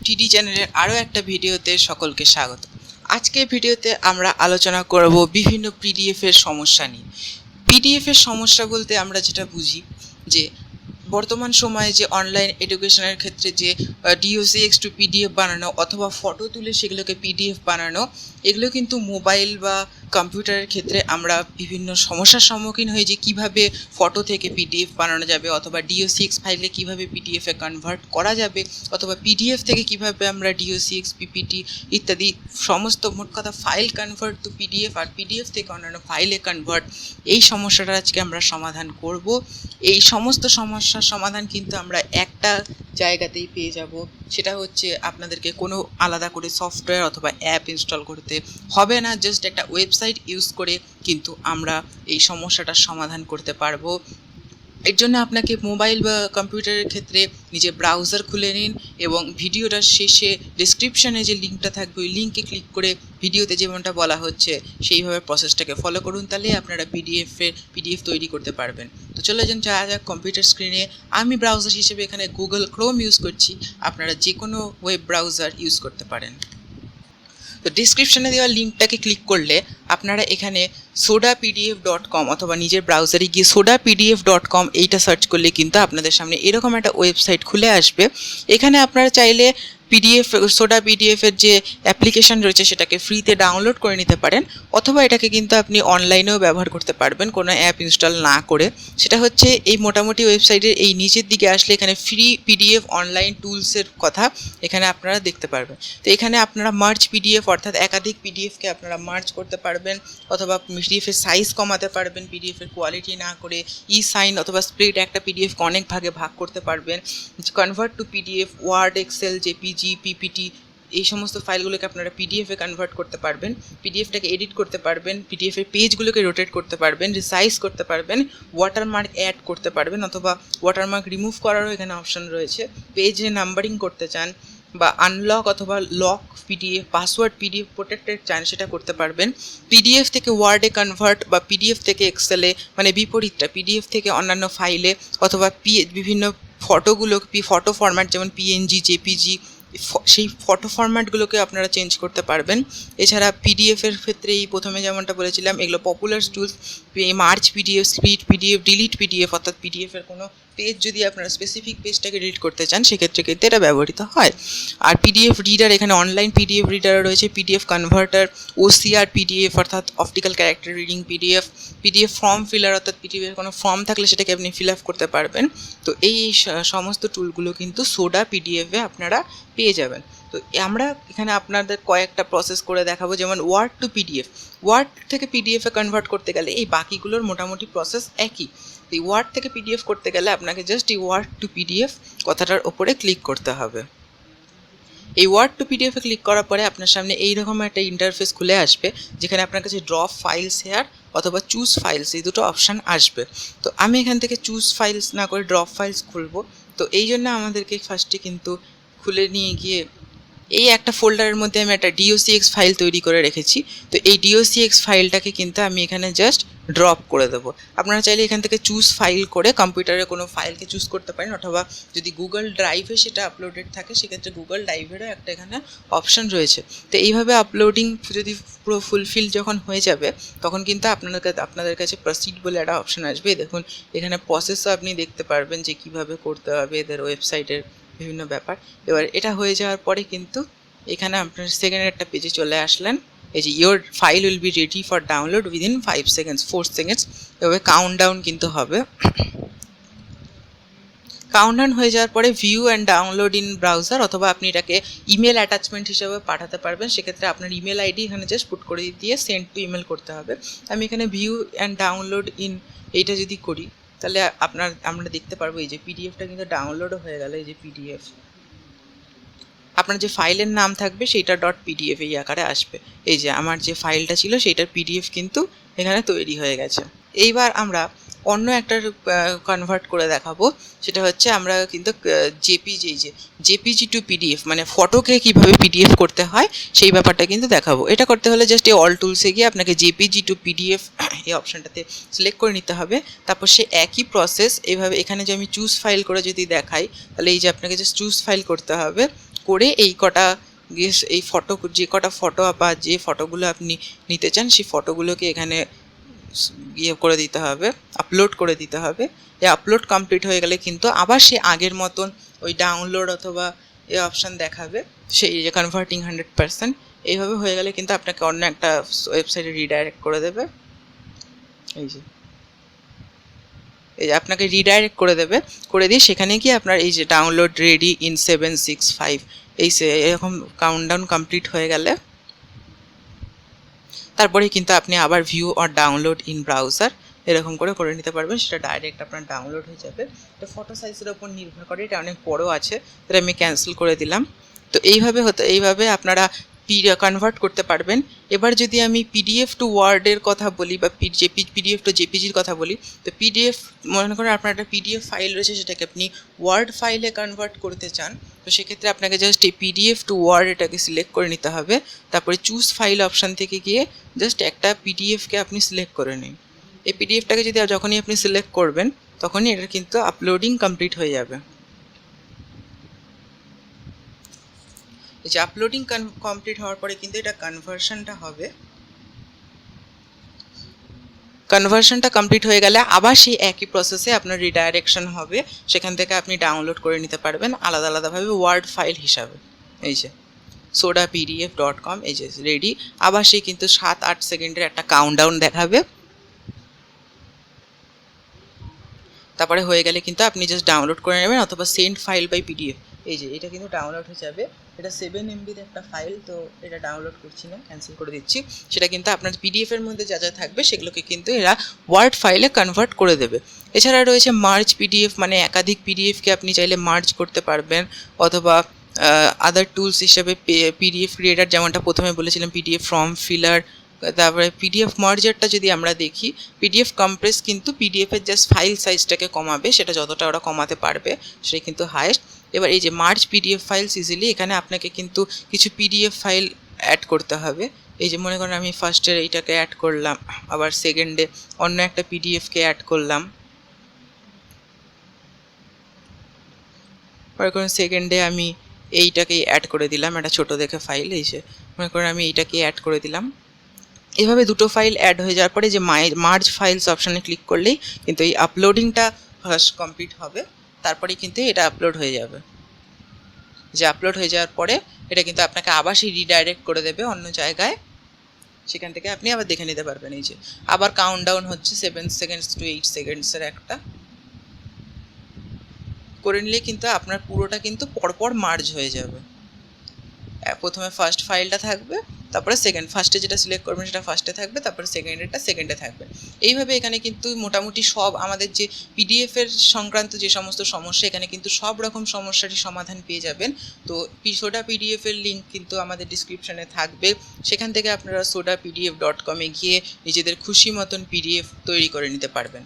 টিডি চ্যানেলের আরও একটা ভিডিওতে সকলকে স্বাগত। আজকের ভিডিওতে আমরা আলোচনা করব বিভিন্ন পিডিএফ এর সমস্যা নিয়ে। পিডিএফ এর সমস্যা বলতে আমরা যেটা বুঝি যে বর্তমান সময়ে যে অনলাইন এডুকেশনের ক্ষেত্রে যে docx টু পিডিএফ বানানো অথবা ফটো তুলে সেগুলোকে পিডিএফ বানানো, এগুলো কিন্তু মোবাইল বা কম্পিউটারের ক্ষেত্রে আমরা বিভিন্ন সমস্যার সম্মুখীন হই যে কীভাবে ফটো থেকে পিডিএফ বানানো যাবে, অথবা docx ফাইলে কীভাবে পিডিএফে কনভার্ট করা যাবে, অথবা পিডিএফ থেকে কীভাবে আমরা docx পিপিটি ইত্যাদি সমস্ত মোট কথা ফাইল কনভার্ট টু পিডিএফ আর পিডিএফ থেকে অন্যান্য ফাইলে কনভার্ট, এই সমস্যাটা আজকে আমরা সমাধান করব। এই সমস্ত সমস্যার সমাধান কিন্তু আমরা একটা জায়গাতেই পেয়ে যাব, সেটা হচ্ছে আপনাদেরকে কোনো আলাদা করে সফটওয়্যার অথবা অ্যাপ ইনস্টল করতে হবে না। জাস্ট একটা ওয়েবসাইট ইউজ করে কিন্তু আমরা এই সমস্যাটার সমাধান করতে পারবো। এর জন্য আপনাকে মোবাইল বা কম্পিউটারের ক্ষেত্রে নিজে ব্রাউজার খুলে নিন এবং ভিডিওটার শেষে ডেসক্রিপশানে যে লিঙ্কটা থাকবে ওই লিঙ্কে ক্লিক করে ভিডিওতে যেমনটা বলা হচ্ছে সেইভাবে প্রসেসটাকে ফলো করুন, তাহলে আপনারা পিডিএফ তৈরি করতে পারবেন। তো চলে যাওয়া যাক কম্পিউটার স্ক্রিনে। আমি ব্রাউজার হিসেবে এখানে গুগল ক্রোম ইউজ করছি, আপনারা যে কোনো ওয়েব ব্রাউজার ইউজ করতে পারেন। তো ডিসক্রিপশানে দেওয়া লিঙ্কটাকে ক্লিক করলে আপনারা এখানে sodapdf.com অথবা নিজের ব্রাউজারে গিয়ে sodapdf.com এইটা সার্চ করলে কিন্তু আপনাদের সামনে এরকম একটা ওয়েবসাইট খুলে আসবে। এখানে আপনারা চাইলে sodapdf-এর যে অ্যাপ্লিকেশান রয়েছে সেটাকে ফ্রিতে ডাউনলোড করে নিতে পারেন, অথবা এটাকে কিন্তু আপনি অনলাইনেও ব্যবহার করতে পারবেন কোনো অ্যাপ ইনস্টল না করে। সেটা হচ্ছে এই মোটামুটি ওয়েবসাইটের এই নিচের দিকে আসলে এখানে ফ্রি পিডিএফ অনলাইন টুলসের কথা এখানে আপনারা দেখতে পারবেন। তো এখানে আপনারা মার্জ পিডিএফ অর্থাৎ একাধিক পিডিএফকে আপনারা মার্জ করতে পারবেন, অথবা পিডিএফের সাইজ কমাতে পারবেন পিডিএফের কোয়ালিটি না করে, সাইন অথবা স্প্লিট একটা পিডিএফকে অনেক ভাগে ভাগ করতে পারবেন, convert to PDF, Word, Excel, JPG, PPT এই সমস্ত ফাইলগুলোকে আপনারা পিডিএফে কনভার্ট করতে পারবেন, পিডিএফটাকে এডিট করতে পারবেন, পিডিএফের পেজগুলোকে রোটেট করতে পারবেন, রিসাইজ করতে পারবেন, ওয়াটারমার্ক অ্যাড করতে পারবেন, অথবা ওয়াটারমার্ক রিমুভ করারও এখানে অপশন রয়েছে। পেজে নাম্বারিং করতে চান বা আনলক অথবা lock PDF, password PDF protected চান সেটা করতে পারবেন। পিডিএফ থেকে ওয়ার্ডে কনভার্ট বা পিডিএফ থেকে এক্সেলে, মানে বিপরীতটা, পিডিএফ থেকে অন্যান্য ফাইলে অথবা বিভিন্ন ফটো ফরম্যাট যেমন পিএনজি, জেপিজি, সেই ফটো ফরম্যাটগুলোকে আপনারা চেঞ্জ করতে পারবেন। এছাড়া পিডিএফের ক্ষেত্রে এই প্রথমে যেমনটা বলেছিলাম এগুলো popular tools, merge PDF, split PDF, delete PDF, অর্থাৎ পিডিএফের কোনো পেজ যদি আপনারা স্পেসিফিক পেজটাকে ডিলিট করতে চান সেক্ষেত্রে কিন্তু এটা ব্যবহৃত হয়। আর পিডিএফ রিডার, এখানে অনলাইন পিডিএফ রিডারও রয়েছে, পিডিএফ কনভার্টার, ওসিআর পিডিএফ অর্থাৎ optical character reading PDF, PDF form filler অর্থাৎ পিডিএফের কোনো ফর্ম থাকলে সেটাকে আপনি ফিল আপ করতে পারবেন। তো এই সমস্ত টুলগুলো কিন্তু সোডা পিডিএফে আপনারা পেয়ে যাবেন। তো আমরা এখানে আপনাদের কয়েকটা প্রসেস করে দেখাবো, যেমন ওয়ার্ড টু পিডিএফ। ওয়ার্ড থেকে পিডিএফে কনভার্ট করতে গেলে এই বাকিগুলোর মোটামুটি প্রসেস একই। এই ওয়ার্ড থেকে পিডিএফ করতে গেলে আপনাকে জাস্ট এই ওয়ার্ড টু পিডিএফ কথাটার ওপরে ক্লিক করতে হবে। এই ওয়ার্ড টু পিডিএফে ক্লিক করার পরে আপনার সামনে এইরকম একটা ইন্টারফেস খুলে আসবে, যেখানে আপনার কাছে ড্রপ ফাইলস হেয়ার অথবা চুজ ফাইলস এই দুটো অপশান আসবে। তো আমি এখান থেকে চুজ ফাইলস না করে ড্রপ ফাইলস খুলবো। তো এই জন্য আমাদেরকে ফার্স্টে কিন্তু খুলে নিয়ে গিয়ে এই একটা ফোল্ডারের মধ্যে আমি একটা docx ফাইল তৈরি করে রেখেছি। তো এই docx ফাইলটাকে কিন্তু আমি এখানে জাস্ট ড্রপ করে দেবো। আপনারা চাইলে এখান থেকে চুজ ফাইল করে কম্পিউটারে কোনো ফাইলকে চুজ করতে পারেন, অথবা যদি গুগল ড্রাইভে সেটা আপলোডেড থাকে সেক্ষেত্রে গুগল ড্রাইভেরও একটা এখানে অপশান রয়েছে। তো এইভাবে আপলোডিং যদি পুরো ফুলফিল যখন হয়ে যাবে তখন কিন্তু আপনাদের কাছে প্রসিড বলে একটা অপশান আসবে। দেখুন এখানে প্রসেসও আপনি দেখতে পারবেন যে কীভাবে করতে হবে এদের ওয়েবসাইটের বিভিন্ন ব্যাপার। এবার এটা হয়ে যাওয়ার পরে কিন্তু এখানে আপনার সেকেন্ডের একটা পেজে চলে আসলেন। এই যে your file will be ready for download within 5 seconds, 4 seconds এভাবে কাউন্টডাউন কিন্তু হবে। কাউন্টডাউন হয়ে যাওয়ার পরে view and download in browser, অথবা আপনি এটাকে ইমেল অ্যাটাচমেন্ট হিসেবে পাঠাতে পারবেন। সেক্ষেত্রে আপনার ইমেল আইডি এখানে জাস্ট পুট করে দিয়ে সেন্ড টু ইমেল করতে হবে। আমি এখানে ভিউ অ্যান্ড ডাউনলোড ইন এইটা যদি করি তাহলে আমরা দেখতে পারবো এই যে পিডিএফটা কিন্তু ডাউনলোডও হয়ে গেল। এই যে পিডিএফ, আপনার যে ফাইলের নাম থাকবে সেইটা .pdf এই আকারে আসবে। এই যে আমার যে ফাইলটা ছিল সেইটার পিডিএফ কিন্তু এখানে তৈরি হয়ে গেছে। এইবার আমরা অন্য একটা কনভার্ট করে দেখাবো, সেটা হচ্ছে আমরা কিন্তু জেপিজি টু পিডিএফ মানে ফটোকে কীভাবে পিডিএফ করতে হয় সেই ব্যাপারটা কিন্তু দেখাবো। এটা করতে হলে জাস্ট এই অল টুলসে গিয়ে আপনাকে জেপিজি টু পিডিএফ এই অপশানটাতে সিলেক্ট করে নিতে হবে। তারপর সে একই প্রসেস এইভাবে এখানে যে আমি চুজ ফাইল করে যদি দেখাই তাহলে এই যে আপনাকে জাস্ট চুজ ফাইল করতে হবে, করে এই কটা এই ফটো, যে কটা ফটো বা যে ফটোগুলো আপনি নিতে চান সেই ফটোগুলোকে এখানে করে দিতে হবে, আপলোড করে দিতে হবে। এই আপলোড কমপ্লিট হয়ে গেলে কিন্তু আবার সে আগের মতন ওই ডাউনলোড অথবা এই অপশান দেখাবে, সেই যে কনভার্টিং 100%। এইভাবে হয়ে গেলে কিন্তু আপনাকে অন্য একটা ওয়েবসাইটে রিডাইরেক্ট করে দেবে। এই যে আপনাকে রিডাইরেক্ট করে দেবে, করে দিয়ে সেখানে গিয়ে আপনার এই যে ডাউনলোড রেডি ইন 765 এরকম কাউন্টডাউন কমপ্লিট হয়ে গেলে তারপরে কিন্তু আপনি আবার view or download in browser এরকম করে নিতে পারবেন। সেটা ডাইরেক্ট আপনার ডাউনলোড হয়ে যাবে। তো ফটো সাইজের ওপর নির্ভর করে, এটা অনেক বড় আছে, তাহলে আমি ক্যান্সেল করে দিলাম। তো এইভাবে আপনারা কনভার্ট করতে পারবেন। এবার যদি আমি পিডিএফ টু ওয়ার্ডের কথা বলি বা পিডিএফ টু জেপিজির কথা বলি, তো পিডিএফ মনে করেন আপনার একটা পিডিএফ ফাইল রয়েছে, সেটাকে আপনি ওয়ার্ড ফাইলে কনভার্ট করতে চান। তো সেক্ষেত্রে আপনাকে জাস্ট এই পিডিএফ টু ওয়ার্ড এটাকে সিলেক্ট করে নিতে হবে। তারপরে চুজ ফাইল অপশান থেকে গিয়ে জাস্ট একটা পিডিএফকে আপনি সিলেক্ট করে নিন। এই পিডিএফটাকে যখনই আপনি সিলেক্ট করবেন তখনই এটা কিন্তু আপলোডিং কমপ্লিট হয়ে যাবে। এই যে আপলোডিং কমপ্লিট হওয়ার পরে কিন্তু এটা কনভার্সনটা হবে। কনভার্সনটা কমপ্লিট হয়ে গেলে আবার সেই একই প্রসেসে আপনার রিডাইরেকশন হবে, সেখান থেকে আপনি ডাউনলোড করে নিতে পারবেন আলাদা আলাদাভাবে ওয়ার্ড ফাইল হিসাবে। এই যে sodapdf.com, এই যে রেডি। আবার সেই কিন্তু 7-8 সেকেন্ডের একটা কাউন্টডাউন দেখাবে। তারপরে হয়ে গেলে কিন্তু আপনি জাস্ট ডাউনলোড করে নেবেন অথবা সেন্ড ফাইল বাই পিডিএফ। এই যে এটা কিন্তু ডাউনলোড হয়ে যাবে। এটা 7 MBর একটা ফাইল, তো এটা ডাউনলোড করছি না, ক্যান্সেল করে দিচ্ছি। সেটা কিন্তু আপনার পিডিএফের মধ্যে যা যা থাকবে সেগুলোকে কিন্তু এরা ওয়ার্ড ফাইলে কনভার্ট করে দেবে। এছাড়া রয়েছে মার্জ পিডিএফ, মানে একাধিক পিডিএফকে আপনি চাইলে মার্জ করতে পারবেন, অথবা আদার টুলস হিসেবে পিডিএফ ক্রিয়েটার, যেমনটা প্রথমে বলেছিলাম পিডিএফ ফর্ম ফিলার। তারপরে পিডিএফ মার্জারটা যদি আমরা দেখি, পিডিএফ কম্প্রেস কিন্তু পিডিএফের জাস্ট ফাইল সাইজটাকে কমাবে, সেটা যতটা ওরা কমাতে পারবে সেটা কিন্তু হায়েস্ট। এবার এই যে মার্জ পিডিএফ ফাইলস ইজিলি, এখানে আপনাকে কিন্তু কিছু পিডিএফ ফাইল অ্যাড করতে হবে। এই যে মনে করেন আমি ফার্স্টে এইটাকে অ্যাড করলাম, আবার সেকেন্ডে অন্য একটা পিডিএফকে অ্যাড করলাম, মনে করেন সেকেন্ডে আমি এইটাকেই অ্যাড করে দিলাম, একটা ছোটো দেখে ফাইল। এই যে মনে করেন আমি এইটাকে অ্যাড করে দিলাম। এভাবে দুটো ফাইল অ্যাড হয়ে যাওয়ার পরে যে মার্জ ফাইলস অপশানে ক্লিক করলেই কিন্তু এই আপলোডিংটা ফার্স্ট কমপ্লিট হবে, তারপরেই কিন্তু এটা আপলোড হয়ে যাবে। যে আপলোড হয়ে যাওয়ার পরে এটা কিন্তু আপনাকে আবার সেই রিডাইরেক্ট করে দেবে অন্য জায়গায়, সেখান থেকে আপনি আবার দেখে নিতে পারবেন। এই যে আবার কাউন্টডাউন হচ্ছে 7 সেকেন্ডস টু 8 সেকেন্ডসের একটা করে নিলে কিন্তু আপনার পুরোটা কিন্তু পরপর মার্জ হয়ে যাবে। প্রথমে ফার্স্ট ফাইলটা থাকবে, তারপরে ফার্স্টে যেটা সিলেক্ট করবেন সেটা ফার্স্টে থাকবে, তারপরে সেকেন্ডেরটা সেকেন্ডে থাকবে। এইভাবে এখানে কিন্তু মোটামুটি সব আমাদের যে পিডিএফের সংক্রান্ত যে সমস্ত সমস্যা, এখানে কিন্তু সব রকম সমস্যারই সমাধান পেয়ে যাবেন। তো sodapdf-এর লিঙ্ক কিন্তু আমাদের ডিসক্রিপশানে থাকবে, সেখান থেকে আপনারা sodapdf.com-এ গিয়ে নিজেদের খুশি মতন পিডিএফ তৈরি করে নিতে পারবেন।